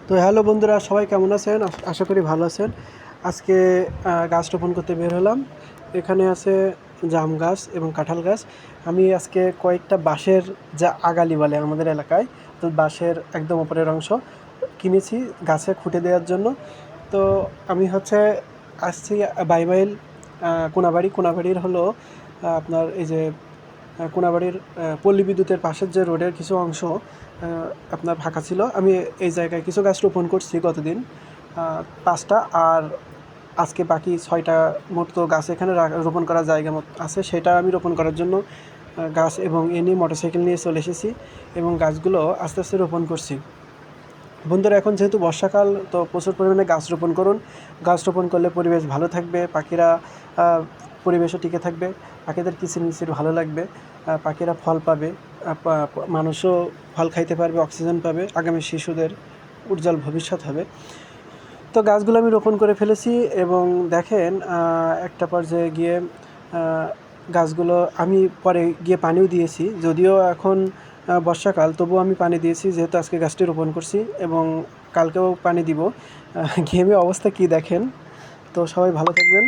তো হ্যালো বন্ধুরা, সবাই কেমন আছেন? আশা করি ভালো আছেন। আজকে গাছ রোপণ করতে বের হলাম। এখানে আছে জাম গাছ এবং কাঁঠাল গাছ। আমি আজকে কয়েকটা বাঁশের, যা আগালি বলে আমাদের এলাকায়, তো বাঁশের একদম উপরের অংশ কিনেছি গাছে খুঁটে দেওয়ার জন্য। তো আমি আসছি বাইমাইল কোনাবাড়ির হলো আপনার এই যে কোনাবাড়ির পল্লী বিদ্যুতের পাশের যে রোডের কিছু অংশ আপনার ফাঁকা ছিল। আমি এই জায়গায় কিছু গাছ রোপণ করছি গতদিন ৫টা, আর আজকে বাকি ৬টা মতো গাছ এখানে রোপণ করার জায়গা আছে, সেটা আমি রোপণ করার জন্য গাছ এবং এ নিয়ে মোটরসাইকেল নিয়ে চলে এসেছি এবং গাছগুলো আস্তে আস্তে রোপণ করছি। বন্ধুরা, এখন যেহেতু বর্ষাকাল, তো প্রচুর পরিমাণে গাছ রোপণ করুন। গাছ রোপণ করলে পরিবেশ ভালো থাকবে, পাখিরা পরিবেশও টিকে থাকবে, পাখিদের কিচিরমিচির ভালো লাগবে, পাখিরা ফল পাবে, মানুষও ফল খাইতে পারবে, অক্সিজেন পাবে, আগামী শিশুদের উজ্জ্বল ভবিষ্যৎ হবে। তো গাছগুলো আমি রোপণ করে ফেলেছি এবং দেখেন একটা পর্যায়ে গিয়ে গাছগুলো আমি পরে গিয়ে পানিও দিয়েছি। যদিও এখন বর্ষাকাল, তবুও আমি পানি দিয়েছি, যেহেতু আজকে গাছটি রোপণ করছি এবং কালকেও পানি দিব। ঘেমে অবস্থা কী দেখেন। তো সবাই ভালো থাকবেন।